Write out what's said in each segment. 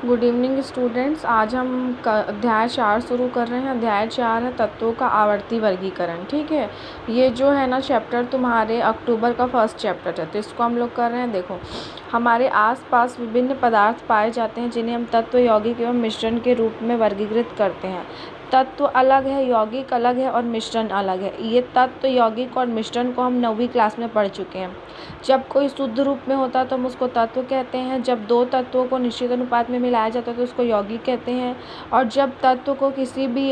Good evening students. आज हम अध्याय 4 शुरू कर रहे हैं। अध्याय 4 है तत्वों का आवर्ती वर्गीकरण। ठीक है, ये जो है ना चैप्टर तुम्हारे अक्टूबर का फर्स्ट चैप्टर है, तो इसको हम लोग कर रहे हैं। देखो, हमारे आसपास विभिन्न पदार्थ पाए जाते हैं जिन्हें हम तत्व, यौगिक एवं मिश्रण के रूप में वर्गीकृत करते हैं। तत्व अलग है, यौगिक अलग है और मिश्रण अलग है। ये तत्व, यौगिक और मिश्रण को हम 9वीं क्लास में पढ़ चुके हैं। जब कोई शुद्ध रूप में होता है तो हम उसको तत्व कहते हैं। जब दो तत्वों को निश्चित अनुपात में मिलाया जाता है तो उसको यौगिक कहते हैं। और जब तत्व को किसी भी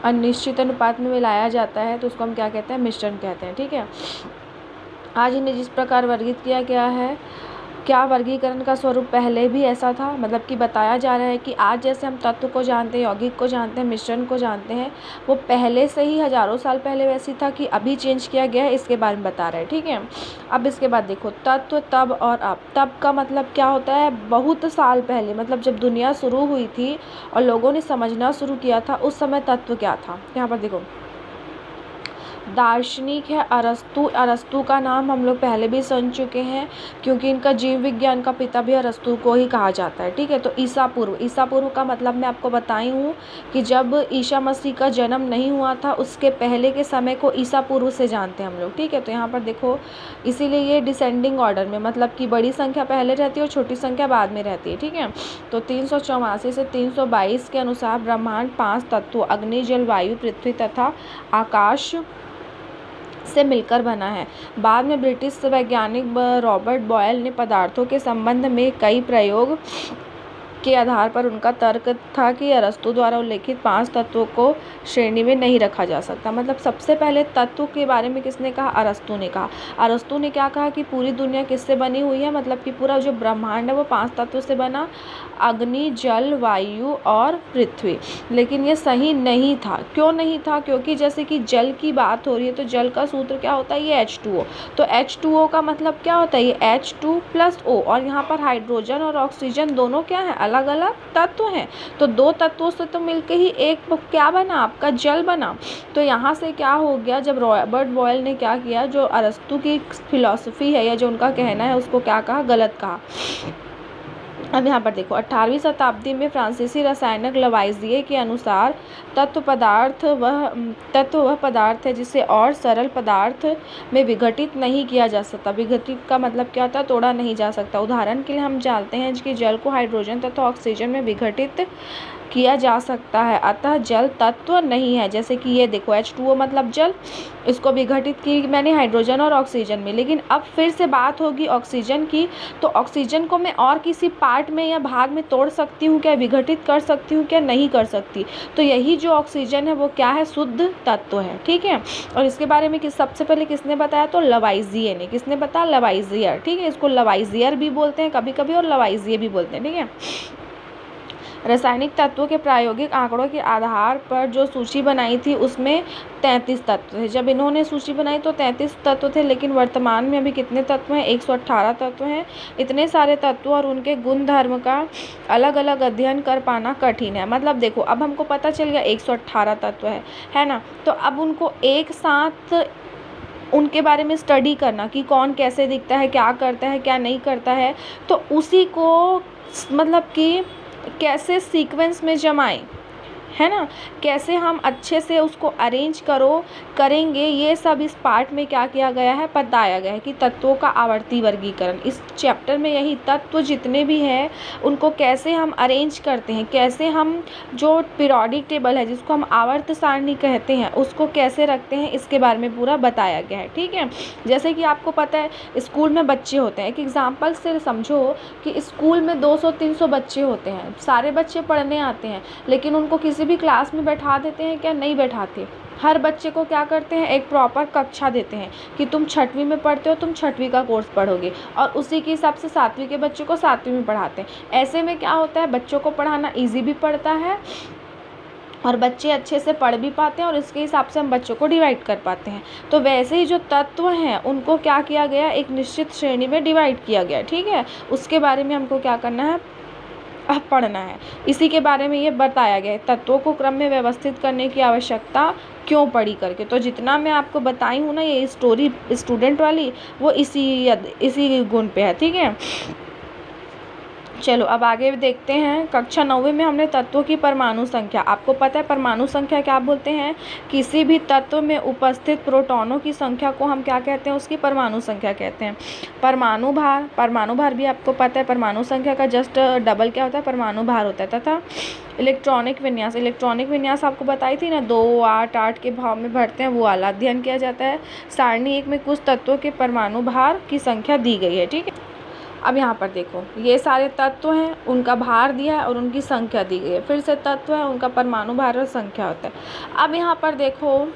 अनिश्चित अनुपात में मिलाया जाता है तो उसको हम क्या कहते हैं, मिश्रण कहते हैं। ठीक है, आज इन्हें जिस प्रकार वर्गीकृत किया गया है, क्या वर्गीकरण का स्वरूप पहले भी ऐसा था? मतलब कि बताया जा रहा है कि आज जैसे हम तत्व को जानते हैं, यौगिक को जानते हैं, मिश्रण को जानते हैं, वो पहले से ही हज़ारों साल पहले वैसी था कि अभी चेंज किया गया है, इसके बारे में बता रहे हैं। ठीक है, अब इसके बाद देखो, तत्व तब और अब। तब का मतलब क्या होता है? बहुत साल पहले, मतलब जब दुनिया शुरू हुई थी और लोगों ने समझना शुरू किया था, उस समय तत्व क्या था। यहाँ पर देखो, दार्शनिक है अरस्तु। अरस्तु का नाम हम लोग पहले भी सुन चुके हैं क्योंकि इनका जीव विज्ञान का पिता भी अरस्तु को ही कहा जाता है। ठीक है, तो ईसा पूर्व। ईसा पूर्व का मतलब मैं आपको बताई हूँ कि जब ईसा मसीह का जन्म नहीं हुआ था उसके पहले के समय को ईसा पूर्व से जानते हैं हम लोग। ठीक है, तो यहाँ पर देखो, इसीलिए ये डिसेंडिंग ऑर्डर में, मतलब कि बड़ी संख्या पहले रहती है और छोटी संख्या बाद में रहती है। ठीक है, तो 384 से 322 के अनुसार ब्रह्मांड 5 तत्वों अग्नि, जल, वायु, पृथ्वी तथा आकाश से मिलकर बना है। बाद में ब्रिटिश वैज्ञानिक रॉबर्ट बॉयल ने पदार्थों के संबंध में कई प्रयोग के आधार पर उनका तर्क था कि अरस्तु द्वारा उल्लेखित 5 तत्वों को श्रेणी में नहीं रखा जा सकता। मतलब सबसे पहले तत्व के बारे में किसने कहा? अरस्तु ने कहा। अरस्तु ने क्या कहा कि पूरी दुनिया किससे बनी हुई है? मतलब कि पूरा जो ब्रह्मांड है वो 5 तत्वों से बना, अग्नि, जल, वायु और पृथ्वी। लेकिन ये सही नहीं था। क्यों नहीं था? क्योंकि जैसे कि जल की बात हो रही है तो जल का सूत्र क्या होता है? ये H2O। तो H2O का मतलब क्या होता है? ये H2+O। और यहाँ पर हाइड्रोजन और ऑक्सीजन दोनों क्या है? अलग अलग तत्व हैं। तो दो तत्वों से तो मिलके ही एक क्या बना? आपका जल बना। तो यहाँ से क्या हो गया, जब रॉबर्ट बॉयल ने क्या किया, जो अरस्तु की फिलॉसफी है या जो उनका कहना है उसको क्या कहा? गलत कहा। अब यहाँ पर देखो, 18वीं शताब्दी में फ्रांसीसी रसायनक लवाइजिए के अनुसार तत्व वह पदार्थ है जिसे और सरल पदार्थ में विघटित नहीं किया जा सकता। विघटित का मतलब क्या होता है? तोड़ा नहीं जा सकता। उदाहरण के लिए हम जानते हैं कि जल को हाइड्रोजन तथा ऑक्सीजन में विघटित किया जा सकता है, अतः जल तत्व नहीं है। जैसे कि ये देखो, H2O मतलब जल, इसको विघटित की मैंने हाइड्रोजन और ऑक्सीजन में। लेकिन अब फिर से बात होगी ऑक्सीजन की, तो ऑक्सीजन को मैं और किसी पार्ट में या भाग में तोड़ सकती हूँ क्या? विघटित कर सकती हूँ क्या? नहीं कर सकती। तो यही जो ऑक्सीजन है वो क्या है? शुद्ध तत्व है। ठीक है, और इसके बारे में सबसे पहले किसने बताया? तो लवाइजिए ने। किसने बताया? लवाइजियर। ठीक है, इसको लवाइजियर भी बोलते हैं कभी कभी और लवाइजिए भी बोलते हैं। ठीक है, रासायनिक तत्वों के प्रायोगिक आंकड़ों के आधार पर जो सूची बनाई थी उसमें 33 तत्व थे। जब इन्होंने सूची बनाई तो 33 तत्व थे, लेकिन वर्तमान में अभी कितने तत्व हैं? 118 तत्व हैं। इतने सारे तत्व और उनके गुण धर्म का अलग अलग अध्ययन कर पाना कठिन है। मतलब देखो, अब हमको पता चल गया 118 तत्व है ना, तो अब उनको एक साथ उनके बारे में स्टडी करना कि कौन कैसे दिखता है, क्या करता है, क्या नहीं करता है, तो उसी को मतलब कि कैसे सीक्वेंस में जमाएं, है ना, कैसे हम अच्छे से उसको अरेंज करेंगे, ये सब इस पार्ट में क्या किया गया है? बताया गया है कि तत्वों का आवर्ती वर्गीकरण। इस चैप्टर में यही तत्व जितने भी हैं उनको कैसे हम अरेंज करते हैं, कैसे हम जो पीरियोडिक टेबल है जिसको हम आवर्त सारणी कहते हैं उसको कैसे रखते हैं, इसके बारे में पूरा बताया गया है। ठीक है, जैसे कि आपको पता है स्कूल में बच्चे होते हैं। एक एग्जाम्पल से समझो कि स्कूल में 200-300 बच्चे होते हैं, सारे बच्चे पढ़ने आते हैं, लेकिन उनको किसी भी क्लास में बैठा देते हैं क्या? नहीं बैठाते। हर बच्चे को क्या करते हैं? एक प्रॉपर कक्षा देते हैं कि तुम 6वीं में पढ़ते हो, तुम 6वीं का कोर्स पढ़ोगे, और उसी के हिसाब से 7वीं के बच्चों को 7वीं में पढ़ाते हैं। ऐसे में क्या होता है? बच्चों को पढ़ाना ईजी भी पड़ता है और बच्चे अच्छे से पढ़ भी पाते हैं और इसके हिसाब से हम बच्चों को डिवाइड कर पाते हैं। तो वैसे ही जो तत्व हैं उनको क्या किया गया? एक निश्चित श्रेणी में डिवाइड किया गया। ठीक है, उसके बारे में हमको क्या करना है? पढ़ना है। इसी के बारे में ये बताया गया है, तत्वों को क्रम में व्यवस्थित करने की आवश्यकता क्यों पड़ी करके। तो जितना मैं आपको बताई हूँ ना ये स्टोरी स्टूडेंट वाली, वो इसी गुण पे है। ठीक है, चलो अब आगे देखते हैं। कक्षा 9वीं में हमने तत्वों की परमाणु संख्या, आपको पता है परमाणु संख्या क्या बोलते हैं? किसी भी तत्व में उपस्थित प्रोटॉनों की संख्या को हम क्या कहते हैं? उसकी परमाणु संख्या कहते हैं। परमाणु भार भी आपको पता है, परमाणु संख्या का जस्ट डबल क्या होता है? परमाणु भार होता है। तथा इलेक्ट्रॉनिक विन्यास आपको बताई थी ना, 2, 8, 8 के भाव में भरते हैं, वो वाला अध्ययन किया जाता है। सारणी 1 में कुछ तत्वों के परमाणु भार की संख्या दी गई है, ठीक है। अब यहाँ पर देखो, ये सारे तत्व हैं, उनका भार दिया है और उनकी संख्या दी गई है। फिर से तत्व है, उनका परमाणु भार और संख्या होता है। अब यहाँ पर देखो,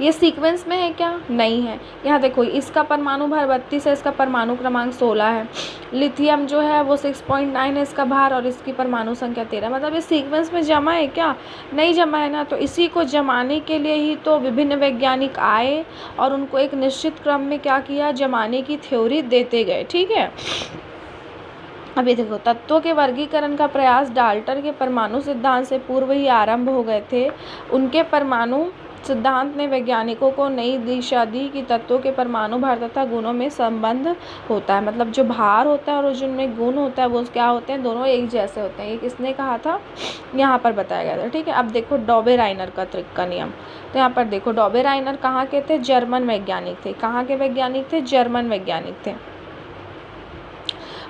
ये सीक्वेंस में है क्या? नहीं है। यहाँ देखो, इसका परमाणु भार 32 है, इसका परमाणु क्रमांक 16 है। लिथियम जो है वो 6.9 है इसका भार, और इसकी परमाणु संख्या 13। मतलब ये सीक्वेंस में जमा है क्या? नहीं जमा है ना। तो इसी को जमाने के लिए ही तो विभिन्न वैज्ञानिक आए और उनको एक निश्चित क्रम में क्या किया? जमाने की थ्योरी देते गए, ठीक है। अभी देखो, तत्वों के वर्गीकरण का प्रयास डाल्टन के परमाणु सिद्धांत से पूर्व ही आरंभ हो गए थे। उनके परमाणु सिद्धांत ने वैज्ञानिकों को नई दिशा दी कि तत्वों के परमाणु भार तथा गुणों में संबंध होता है। मतलब जो भार होता है और जिनमें गुण होता है वो क्या होते हैं? दोनों एक जैसे होते हैं। ये किसने कहा था? यहाँ पर बताया गया था, ठीक है। अब देखो डॉबे-राइनर का त्रिक का नियम। तो यहाँ पर देखो, डॉबे-राइनर कहाँ के थे? जर्मन वैज्ञानिक थे। कहाँ के वैज्ञानिक थे? जर्मन वैज्ञानिक थे।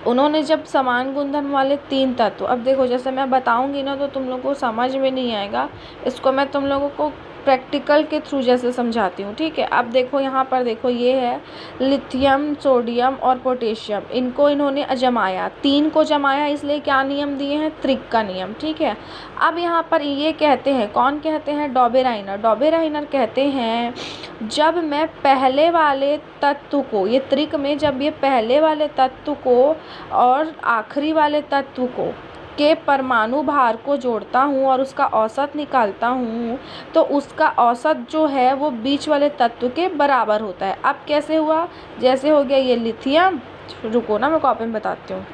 उन्होंने जब समान गुणधर्म वाले 3 तत्व, अब देखो जैसे मैं बताऊंगी ना तो तुम लोगों को समझ में नहीं आएगा, इसको मैं तुम लोगों को प्रैक्टिकल के थ्रू जैसे समझाती हूँ, ठीक है। अब देखो यहाँ पर देखो, ये है लिथियम, सोडियम और पोटेशियम, इनको इन्होंने जमाया, 3 को जमाया, इसलिए क्या नियम दिए हैं? त्रिक का नियम, ठीक है। अब यहाँ पर ये कहते हैं, कौन कहते हैं? डॉबे-राइनर कहते हैं, जब मैं पहले वाले तत्व को, ये त्रिक में जब ये पहले वाले तत्व को और आखिरी वाले तत्व को के परमाणु भार को जोड़ता हूँ और उसका औसत निकालता हूँ, तो उसका औसत जो है वो बीच वाले तत्व के बराबर होता है। अब कैसे हुआ? जैसे हो गया ये लिथियम, रुको ना मैं कॉपी में बताती हूँ।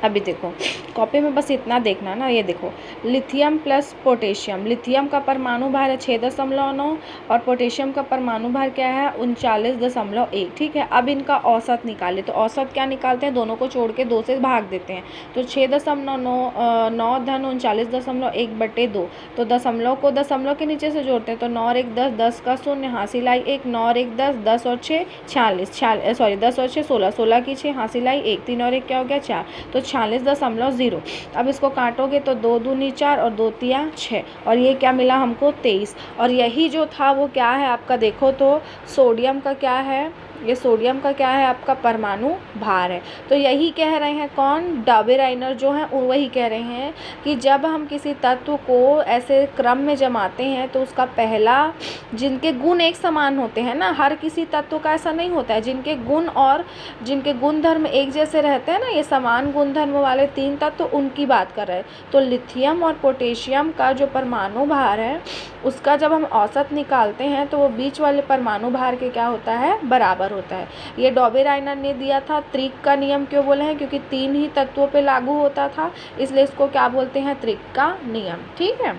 अभी देखो, कॉपी में बस इतना देखना ना, ये देखो लिथियम प्लस पोटेशियम, लिथियम का परमाणु भार है 6.9 और पोटेशियम का परमाणु भार क्या है? 39.1, ठीक है। अब इनका औसत निकाले, तो औसत क्या निकालते हैं? दोनों को छोड़ के 2 से भाग देते हैं, तो 6.9 धन 39.1/2, तो दशमलव को दशमलव के नीचे से जोड़ते हैं, तो 9 और 1 10, 10 का शून्य, हासिल आई 1, 9 और 1 10, 10 और 6 46, 10 और 6 16, 16 की 6, हासिल आई 1, 3 और 1 क्या हो गया? 4, तो 46.0। अब इसको काटोगे तो 2 दूनी 4 और 2 तिया 6, और ये क्या मिला हमको? 23। और यही जो था वो क्या है आपका? देखो तो सोडियम का क्या है? ये सोडियम का क्या है? आपका परमाणु भार है। तो यही कह रहे हैं कौन? डॉबे-राइनर जो हैं वही कह रहे हैं कि जब हम किसी तत्व को ऐसे क्रम में जमाते हैं तो उसका पहला, जिनके गुण एक समान होते हैं ना, हर किसी तत्व का ऐसा नहीं होता है, जिनके गुण और जिनके गुणधर्म एक जैसे रहते हैं ना, ये समान गुणधर्म वाले 3 तत्व, उनकी बात कर रहे हैं। तो लिथियम और पोटेशियम का जो परमाणु भार है उसका जब हम औसत निकालते हैं तो वो बीच वाले परमाणु भार के क्या होता है? बराबर होता है। ये डॉबे-राइनर ने दिया था। त्रिक का नियम क्यों बोले हैं? क्योंकि 3 ही तत्वों पे लागू होता था, इसलिए इसको क्या बोलते हैं? त्रिक का नियम, ठीक है।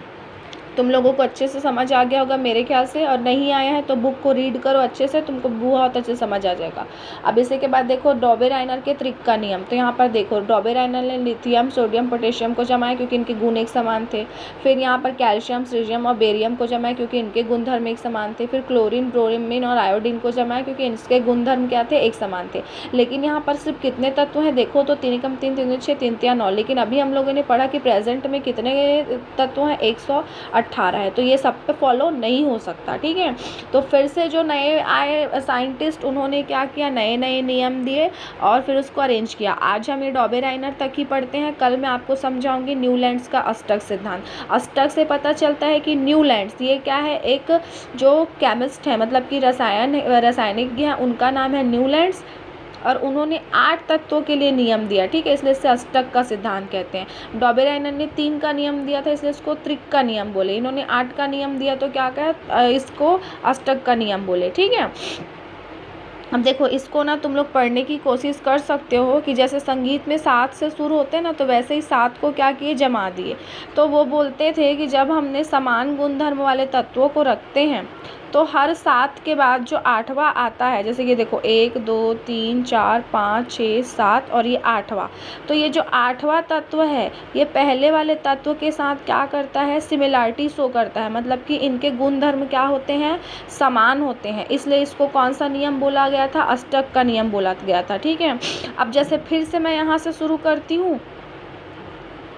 तुम लोगों को अच्छे से समझ आ गया होगा मेरे ख्याल से, और नहीं आया है तो बुक को रीड करो अच्छे से, तुमको बहुत अच्छे से समझ आ जाएगा। अब इसी के बाद देखो डॉबे-राइनर के त्रिक का नियम। तो यहाँ पर देखो डॉबे-राइनर ने लिथियम, सोडियम, पोटेशियम को जमाया क्योंकि इनके गुण एक समान थे। फिर यहाँ पर कैल्शियम, सीजियम और बेरियम को जमाया क्योंकि इनके गुणधर्म एक समान थे। फिर क्लोरीन, ब्रोमीन और आयोडीन को जमाया क्योंकि इनके गुणधर्म क्या थे? एक समान थे। लेकिन यहाँ पर सिर्फ कितने तत्व हैं? देखो तो 3 × 3 = 6, 3 × 3 = 9, लेकिन अभी हम लोगों ने पढ़ा कि प्रेजेंट में कितने तत्व हैं? 118 है। तो ये सब पे फॉलो नहीं हो सकता, ठीक है। तो फिर से जो नए आए साइंटिस्ट, उन्होंने क्या किया? नए नए नियम दिए और फिर उसको अरेंज किया। आज हम ये डॉबे-राइनर तक ही पढ़ते हैं, कल मैं आपको समझाऊंगी न्यूलैंड्स का अष्टक सिद्धांत। अष्टक से पता चलता है कि न्यूलैंड्स ये क्या है? एक जो केमिस्ट है, मतलब कि रासायनिज्ञ हैं, उनका नाम है न्यूलैंड्स, और उन्होंने 8 तत्वों के लिए नियम दिया, ठीक है, इसलिए इसे अष्टक का सिद्धांत कहते हैं। डॉबे-राइनर ने 3 का नियम दिया था, इसलिए इसको त्रिक का नियम बोले। इन्होंने 8 का नियम दिया तो क्या कहा? इसको अष्टक का नियम बोले, ठीक है। अब देखो इसको ना तुम लोग पढ़ने की कोशिश कर सकते हो कि जैसे संगीत में 7 से शुरू होते हैं ना, तो वैसे ही 7 को क्या किए? जमा दिए। तो वो बोलते थे कि जब हमने समान गुणधर्म वाले तत्वों को रखते हैं तो हर 7 के बाद जो 8वां आता है, जैसे कि देखो 1 2 3 4 5 6 7 और ये 8वां, तो ये जो 8वां तत्व है ये पहले वाले तत्व के साथ क्या करता है, सिमिलैरिटी शो करता है, मतलब कि इनके गुण धर्म क्या होते हैं, समान होते हैं, इसलिए इसको कौन सा नियम बोला गया था, अष्टक का नियम बोला गया था। ठीक है, अब जैसे फिर से मैं यहाँ से शुरू करती हूँ,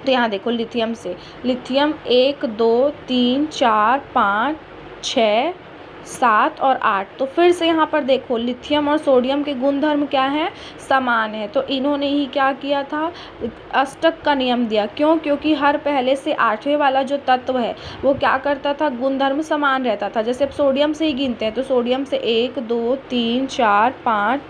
तो यहाँ देखो लिथियम से, लिथियम 1 2 3 4 5 6 7 और 8, तो फिर से यहाँ पर देखो लिथियम और सोडियम के गुणधर्म क्या हैं, समान है, तो इन्होंने ही क्या किया था, अष्टक का नियम दिया। क्यों? क्योंकि हर पहले से 8वें वाला जो तत्व है वो क्या करता था, गुणधर्म समान रहता था। जैसे अब सोडियम से ही गिनते हैं, तो सोडियम से 1 2 3 4 5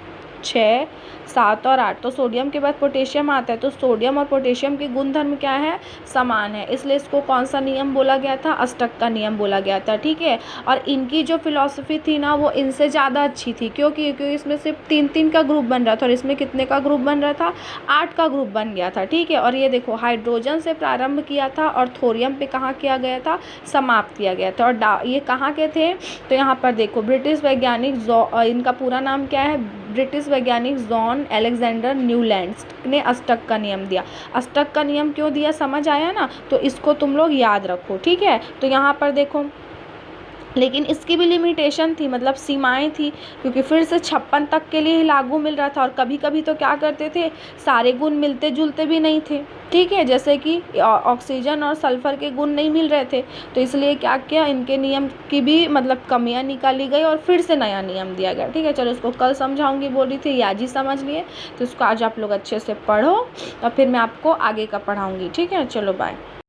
6 7 और 8, तो सोडियम के बाद पोटेशियम आता है, तो सोडियम और पोटेशियम के गुणधर्म क्या है, समान है, इसलिए इसको कौन सा नियम बोला गया था, अष्टक का नियम बोला गया था। ठीक है, और इनकी जो फिलॉसफी थी ना वो इनसे ज़्यादा अच्छी थी, क्योंकि इसमें सिर्फ 3 का ग्रुप बन रहा था, और इसमें कितने का ग्रुप बन रहा था, 8 का ग्रुप बन गया था। ठीक है, और ये देखो हाइड्रोजन से प्रारंभ किया था और थोरियम पे कहाँ किया गया था, समाप्त किया गया था। और ये कहाँ के थे, तो यहाँ पर देखो ब्रिटिश वैज्ञानिक इनका पूरा नाम क्या है, ब्रिटिश वैज्ञानिक जॉन अलेक्जेंडर न्यूलैंड्स ने अष्टक का नियम दिया। अष्टक का नियम क्यों दिया, समझ आया ना, तो इसको तुम लोग याद रखो। ठीक है, तो यहाँ पर देखो, लेकिन इसकी भी लिमिटेशन थी, मतलब सीमाएं थी, क्योंकि फिर से 56 तक के लिए ही लागू मिल रहा था, और कभी कभी तो क्या करते थे, सारे गुण मिलते जुलते भी नहीं थे। ठीक है, जैसे कि ऑक्सीजन और सल्फर के गुण नहीं मिल रहे थे, तो इसलिए क्या किया, इनके नियम की भी मतलब कमियां निकाली गई और फिर से नया नियम दिया गया। ठीक है, चलो इसको कल समझाऊंगी बोल रही थी, आज ही समझ लिए, तो इसको आज आप लोग अच्छे से पढ़ो और फिर मैं आपको आगे का पढ़ाऊँगी। ठीक है, चलो बाय।